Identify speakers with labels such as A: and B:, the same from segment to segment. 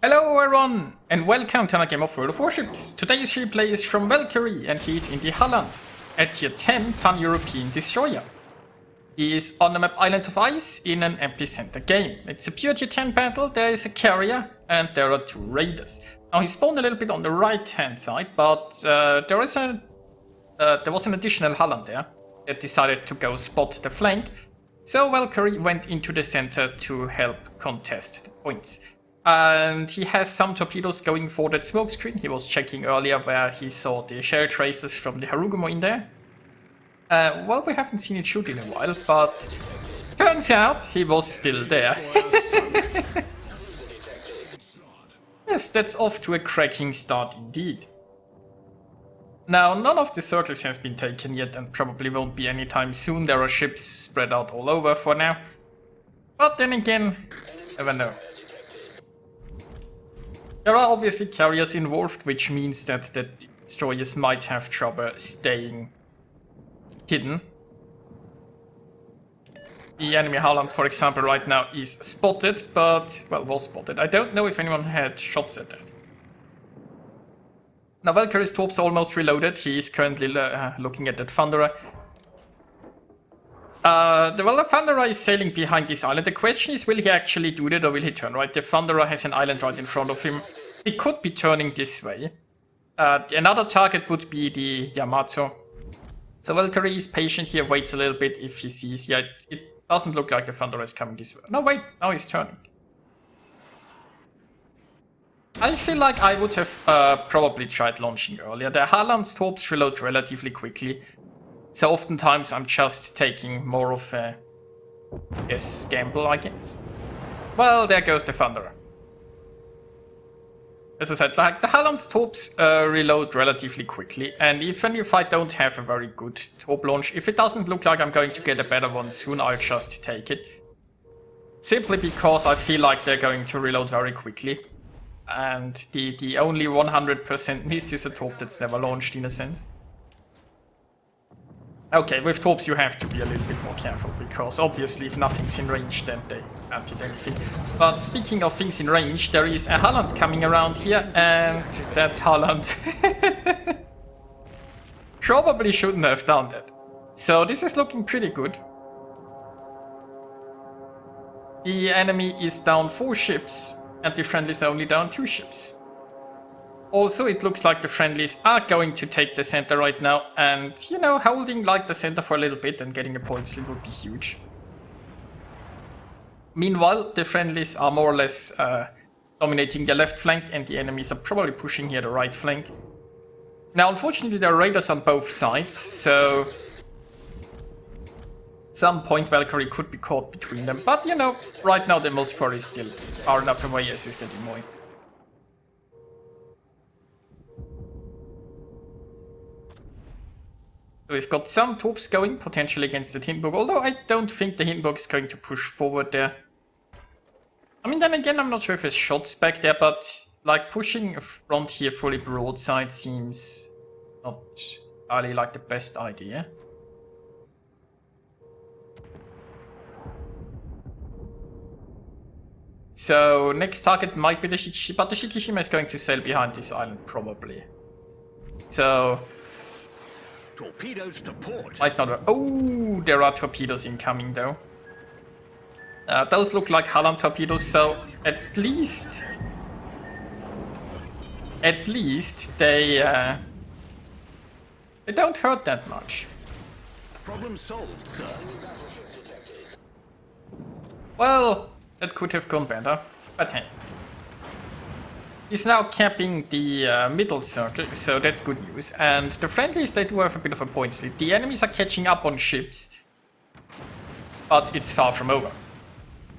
A: Hello everyone, and welcome to another game of World of Warships. Today's replay is from Valkyrie, and he's in the Halland, a tier 10 pan-European destroyer. He is on the map Islands of Ice in an epicenter game. It's a pure tier 10 battle, there is a carrier, and there are two raiders. Now he spawned a little bit on the right hand side, but there was an additional Halland there that decided to go spot the flank. So Valkyrie went into the center to help contest the points. And he has some torpedoes going for that smoke screen. He was checking earlier where he saw the shell traces from the Harugumo in there. Well, we haven't seen it shoot in a while, but turns out he was still there. Yes, that's off to a cracking start indeed. Now, none of the circles has been taken yet and probably won't be anytime soon. There are ships spread out all over for now. But then again, never know. There are obviously carriers involved, which means that the destroyers might have trouble staying hidden. The enemy Halland, for example, right now is spotted, but, well, was spotted. I don't know if anyone had shots at that. Now, Valkyrie's torps are almost reloaded. He is currently looking at that Thunderer. The Thunderer is sailing behind this island. The question is, will he actually do that or will he turn right? The Thunderer has an island right in front of him. He could be turning this way. Another target would be the Yamato. So Valkyrie is patient here, waits a little bit if he sees. Yeah, it doesn't look like the Thunderer is coming this way. No, wait, now he's turning. I feel like I would have probably tried launching earlier. The Halland's torps reload relatively quickly. So oftentimes I'm just taking more of a gamble, I guess. Well, there goes the Thunderer. As I said, like the Halland's torps reload relatively quickly, and even if I don't have a very good torp launch, if it doesn't look like I'm going to get a better one soon, I'll just take it. Simply because I feel like they're going to reload very quickly. And the only 100% miss is a torp that's never launched in a sense. Okay, with torps you have to be a little bit more careful, because obviously if nothing's in range then they anti anything. But speaking of things in range, there is a Halland coming around here, and that Halland probably shouldn't have done that. So this is looking pretty good. The enemy is down 4 ships, and the friendlies are only down 2 ships. Also, it looks like the friendlies are going to take the center right now, and, you know, holding like the center for a little bit and getting a points lead would be huge. Meanwhile, the friendlies are more or less dominating the left flank, and the enemies are probably pushing here the right flank. Now, unfortunately, there are raiders on both sides, so at some point Valkyrie could be caught between them. But, you know, right now the Moskva is still far enough away as is the Demoy. So we've got some torps going, potentially against the Hindenburg, although I don't think the Hindenburg is going to push forward there. I mean, then again, I'm not sure if there's shots back there, but like pushing a front here fully broadside seems not really like the best idea. So next target might be the Shikishima, but the Shikishima is going to sail behind this island probably. So
B: torpedoes to port.
A: Might not. Oh, there are torpedoes incoming though. Those look like Halland torpedoes, so at least they don't hurt that much.
B: Problem solved, sir.
A: Well, that could have gone better, but hey. He's now capping the middle circle, so that's good news. And the friendlies, they do have a bit of a points lead. The enemies are catching up on ships, but it's far from over.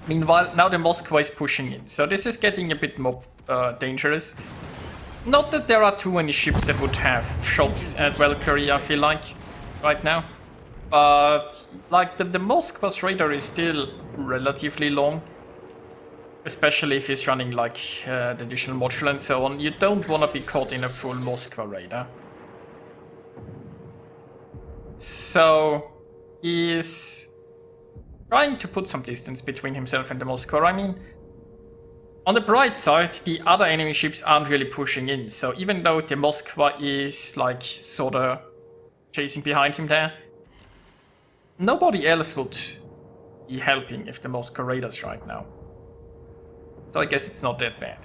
A: Meanwhile, now the Moskva is pushing in, so this is getting a bit more dangerous. Not that there are too many ships that would have shots at Valkyrie, I feel like, right now. But, like, the Moskva's radar is still relatively long. Especially if he's running like the additional module and so on. You don't want to be caught in a full Moskva radar. So he's trying to put some distance between himself and the Moskva. I mean, On the bright side, the other enemy ships aren't really pushing in, so even though the Moskva is like sorta chasing behind him there, nobody else would be helping if the Moskva raiders right now. So I guess it's not that bad.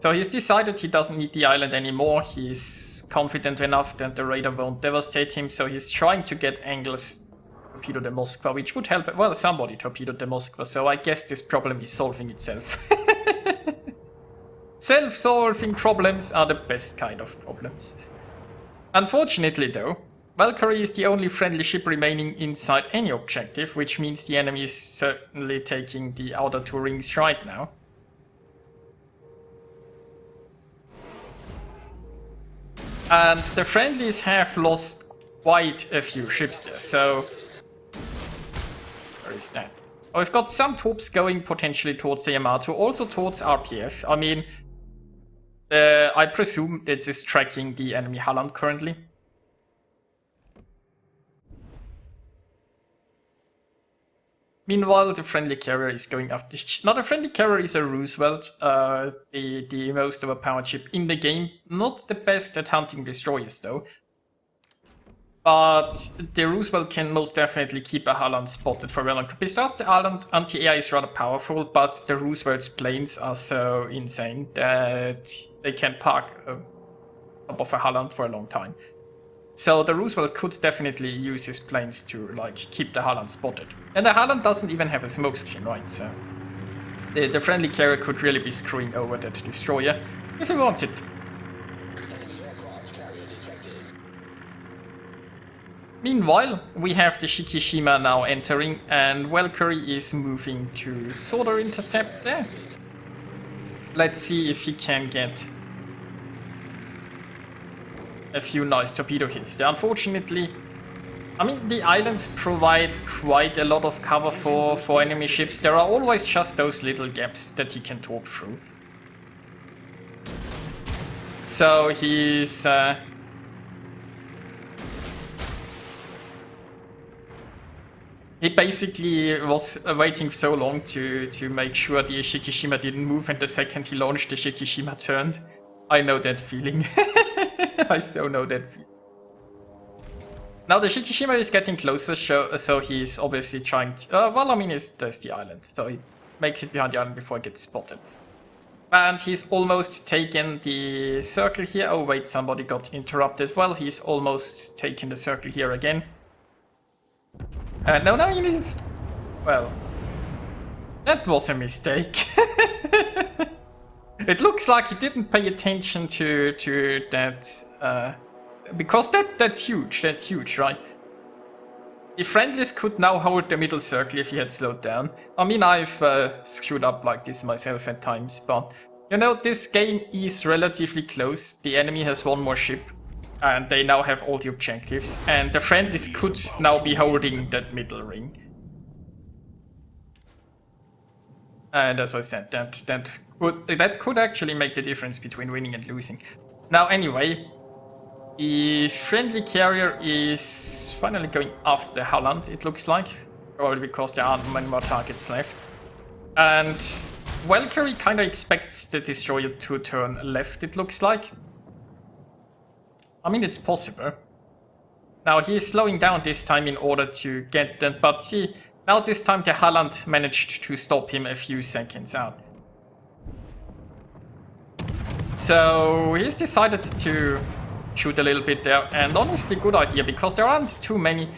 A: So he's decided he doesn't need the island anymore. He's confident enough that the raider won't devastate him, so he's trying to get angles to torpedo the Moskva, which would help. Well, somebody torpedoed the Moskva, so I guess this problem is solving itself. Self-solving problems are the best kind of problems. Unfortunately though, Valkyrie is the only friendly ship remaining inside any objective, which means the enemy is certainly taking the outer two rings right now. And the friendlies have lost quite a few ships there, so... Where is that? Oh, we've got some troops going potentially towards the Yamato, also towards RPF. I mean, I presume this is tracking the enemy Halland currently. Meanwhile, the friendly carrier is going after... Not a friendly carrier, is a Roosevelt, the most overpowered ship in the game. Not the best at hunting destroyers though. But the Roosevelt can most definitely keep a Halland spotted for well. Besides, the Halland anti-air is rather powerful, but the Roosevelt's planes are so insane that they can park top of a Halland for a long time. So the Roosevelt could definitely use his planes to like keep the Halland spotted. And the Halland doesn't even have a smokescreen, right? So the friendly carrier could really be screwing over that destroyer if he wanted. Meanwhile, we have the Shikishima now entering, and Valkyrie is moving to sorta intercept there. Let's see if he can get a few nice torpedo hits there. Unfortunately, I mean, the islands provide quite a lot of cover for enemy ships. There are always just those little gaps that he can talk through. So he's... he basically was waiting so long to make sure the Shikishima didn't move, and the second he launched, the Shikishima turned. I know that feeling. I so know that feeling. Now the Shikishima is getting closer, so he's obviously trying to... well, I mean, there's the island, so he makes it behind the island before it gets spotted. And he's almost taken the circle here. Oh wait, somebody got interrupted. Well, he's almost taken the circle here again. No, he is... Well, that was a mistake. It looks like he didn't pay attention to that, because that's huge, right? The friendlies could now hold the middle circle if he had slowed down. I mean, I've screwed up like this myself at times, but you know, this game is relatively close. The enemy has one more ship, and they now have all the objectives, and the friendlies could now be holding that middle ring. And as I said, that could actually make the difference between winning and losing. Now anyway, the friendly carrier is finally going after the Halland, it looks like. Probably because there aren't many more targets left. And Valkyrie kind of expects the destroyer to turn left, it looks like. I mean, it's possible. Now he is slowing down this time in order to get that, but see, now this time the Halland managed to stop him a few seconds out. So he's decided to shoot a little bit there, and honestly good idea, because there aren't too many.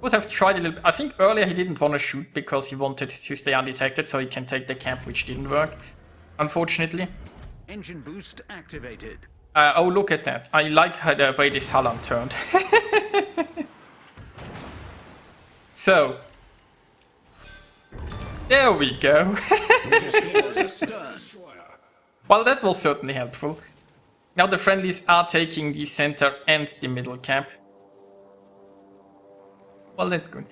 A: Would have tried a little bit. I think earlier he didn't want to shoot because he wanted to stay undetected so he can take the camp, which didn't work, unfortunately.
B: Engine boost activated.
A: Oh, look at that. I like how the way this Halland turned. So, there we go. Well, that was certainly helpful. Now the friendlies are taking the center and the middle camp. Well, that's good.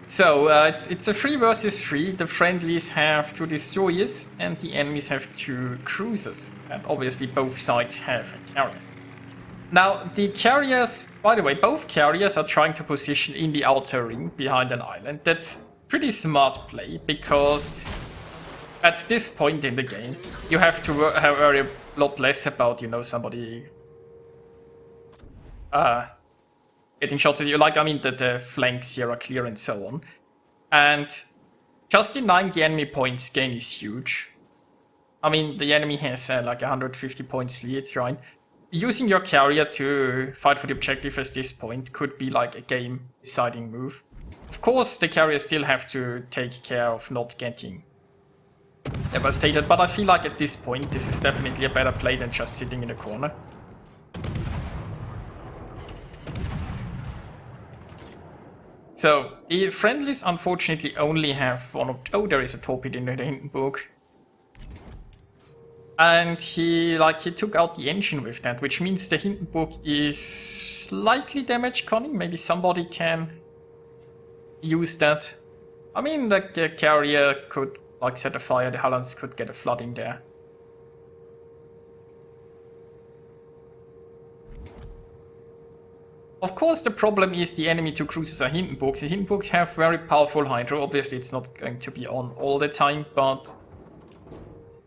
A: So, it's a 3 versus 3. The friendlies have 2 destroyers and the enemies have 2 cruisers. And obviously both sides have a carrier. Now, the carriers, by the way, both carriers are trying to position in the outer ring behind an island. That's pretty smart play, because at this point in the game, you have to worry a lot less about, you know, somebody getting shots at you. Like, I mean, the flanks here are clear and so on. And just denying the enemy points gain is huge. I mean, the enemy has like 150 points lead, right? Using your carrier to fight for the objective at this point could be like a game-deciding move. Of course, the carriers still have to take care of not getting devastated, but I feel like at this point, this is definitely a better play than just sitting in a corner. So, the friendlies unfortunately only have one of... Oh, there is a torpedo in the Hindenburg. And he took out the engine with that, which means the Hindenburg is slightly damage conning. Maybe somebody can use that. I mean, like, the carrier could like set a fire, the Hallands could get a flooding there. Of course, the problem is the enemy two cruisers are Hindenburgs. The Hindenburgs have very powerful hydro. Obviously, it's not going to be on all the time, but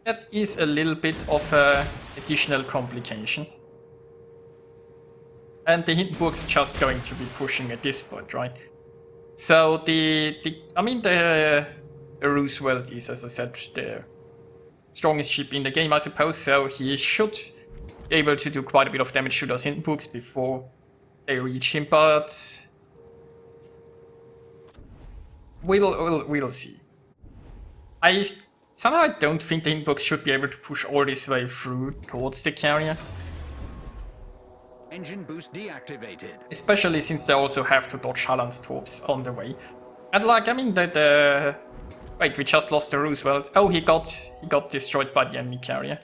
A: that is a little bit of an additional complication. And the Hindenburgs are just going to be pushing at this point, right? So the Roosevelt is, as I said, the strongest ship in the game, I suppose. So he should be able to do quite a bit of damage to those Hindenburgs before they reach him, but we'll see. Somehow I don't think the Hindenburgs should be able to push all this way through towards the carrier.
B: Engine boost deactivated.
A: Especially since they also have to dodge Halland torps on the way. And like, I mean, wait, we just lost the Roosevelt. Oh, he got destroyed by the enemy carrier.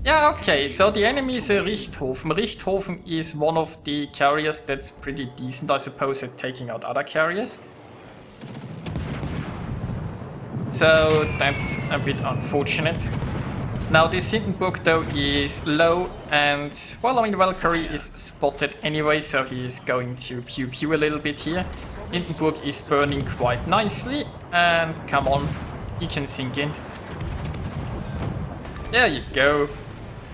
A: Yeah, okay, so the enemy is a Richthofen. Richthofen is one of the carriers that's pretty decent, I suppose, at taking out other carriers. So that's a bit unfortunate. Now this Hindenburg though is low and, well, I mean, Valkyrie is spotted anyway, so he is going to pew pew a little bit here. Hindenburg is burning quite nicely, and come on, he can sink in. There you go.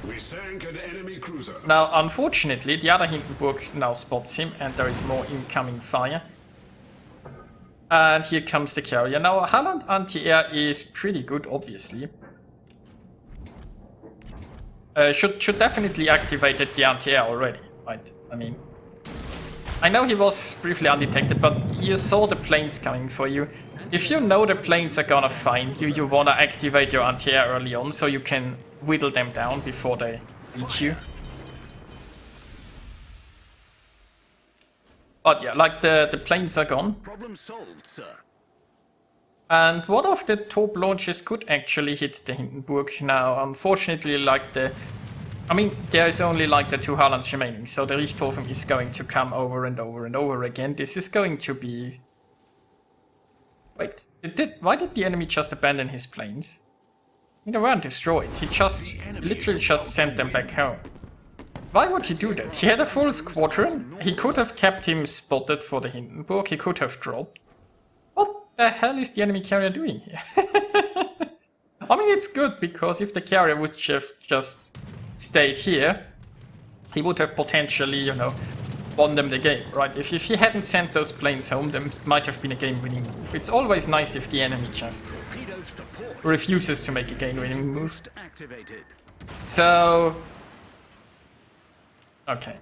C: We sank an enemy cruiser.
A: Now, unfortunately, the other Hindenburg now spots him, and there is more incoming fire. And here comes the carrier. Now, Halland anti-air is pretty good, obviously. Should definitely activated the anti-air already, right? I mean, I know he was briefly undetected, but you saw the planes coming for you. If you know the planes are gonna find you, you wanna activate your anti-air early on so you can whittle them down before they reach you. But yeah, like the planes are gone.
B: Problem solved, sir.
A: And one of the top launches could actually hit the Hindenburg. Now, unfortunately, like there is only like the two Hallands remaining, so the Richthofen is going to come over and over and over again. This is going to be... Wait, why did the enemy just abandon his planes? I mean, they weren't destroyed. He literally just sent them back home. Why would he do that? He had a full squadron. He could have kept him spotted for the Hindenburg. He could have dropped. What the hell is the enemy carrier doing here? I mean, it's good, because if the carrier would have just stayed here, he would have potentially, you know, won them the game, right? If he hadn't sent those planes home, there might have been a game-winning move. It's always nice if the enemy just refuses to make a game-winning move. So... Okay.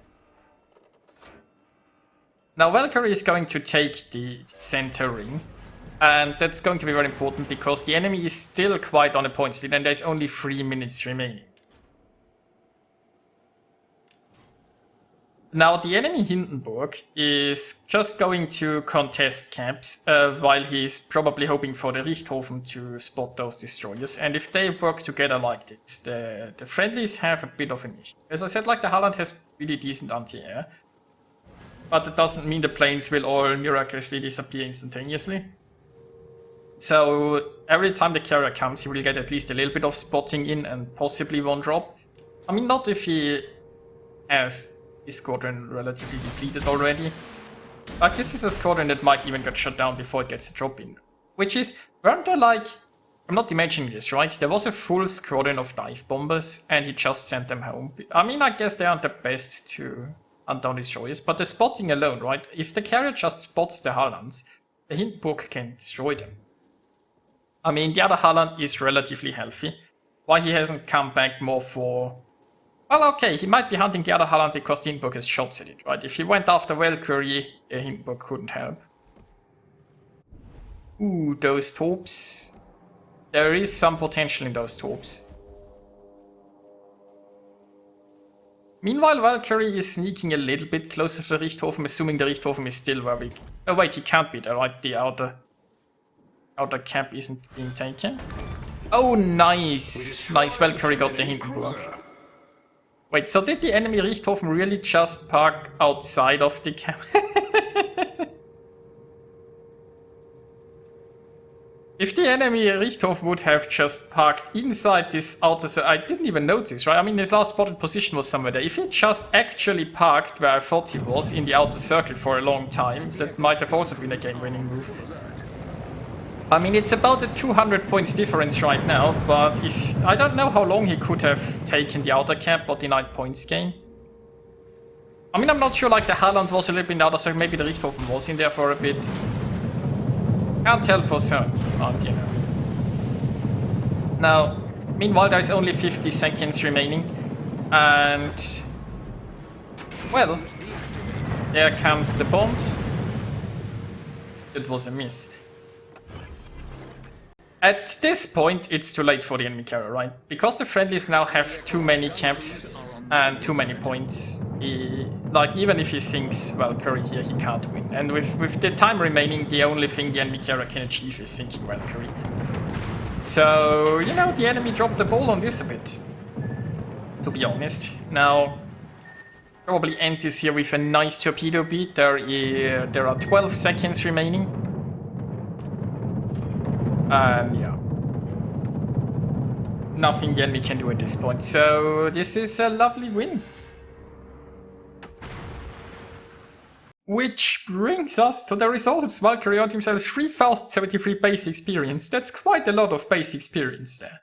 A: Now Valkyrie is going to take the center ring, and that's going to be very important because the enemy is still quite on a points lead and there's only 3 minutes remaining. Now the enemy Hindenburg is just going to contest caps while he's probably hoping for the Richthofen to spot those destroyers, and if they work together like this, the friendlies have a bit of an issue. As I said, like, the Halland has really decent anti-air, but it doesn't mean the planes will all miraculously disappear instantaneously. So every time the carrier comes, he will get at least a little bit of spotting in and possibly one drop. I mean, not if he has his squadron relatively depleted already. Like, this is a squadron that might even get shut down before it gets a drop in. Which is, weren't there like I'm not imagining this, right? There was a full squadron of dive bombers, and he just sent them home. I mean, I guess they aren't the best to hunt down destroyers, but the spotting alone, right? If the carrier just spots the Hallands, the Hindenburg can destroy them. I mean, the other Halland is relatively healthy. Why he hasn't come back more for... Well, okay, he might be hunting the other Halland because the Hindenburg has shots at it, right? If he went after Valkyrie, the Hindenburg couldn't help. Ooh, those torps. There is some potential in those torps. Meanwhile, Valkyrie is sneaking a little bit closer to the Richthofen, assuming the Richthofen is still where we... Oh wait, he can't be there, right? The outer camp isn't being taken. Oh, nice! Nice, Valkyrie got the Hindenburg. Wait, so did the enemy Richthofen really just park outside of the camp? If the enemy Richthofen would have just parked inside this outer circle, I didn't even notice, right? I mean, his last spotted position was somewhere there. If he just actually parked where I thought he was, in the outer circle for a long time, that might have also been a game-winning move. I mean, it's about a 200 points difference right now, but if I don't know how long he could have taken the outer camp or denied points gain. I mean, I'm not sure, like the Halland was a little bit in the outer circle, maybe the Richthofen was in there for a bit. Can't tell for certain, but you know. Now, meanwhile, there's only 50 seconds remaining, and well, there comes the bombs. It was a miss. At this point, it's too late for the enemy carrier, right? Because the friendlies now have too many camps and too many points. Like, even if he sinks Valkyrie here, he can't win. And with the time remaining, the only thing the enemy carrier can achieve is sinking Valkyrie. So, you know, the enemy dropped the ball on this a bit, to be honest. Now, probably end this here with a nice torpedo beat. There are 12 seconds remaining. And yeah, nothing the enemy can do at this point. So this is a lovely win. Which brings us to the results. Valkyrie earned himself 3073 base experience. That's quite a lot of base experience there.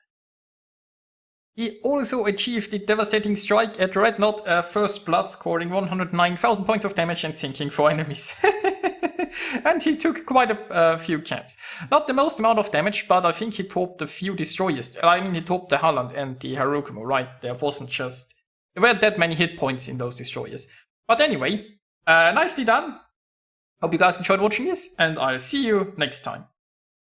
A: He also achieved the devastating strike at Red Knot, first blood, scoring 109,000 points of damage and sinking 4 enemies. And he took quite a few camps. Not the most amount of damage, but I think he topped a few destroyers. I mean, he topped the Halland and the Harukumo, right? There weren't that many hit points in those destroyers. But anyway, nicely done. Hope you guys enjoyed watching this, and I'll see you next time.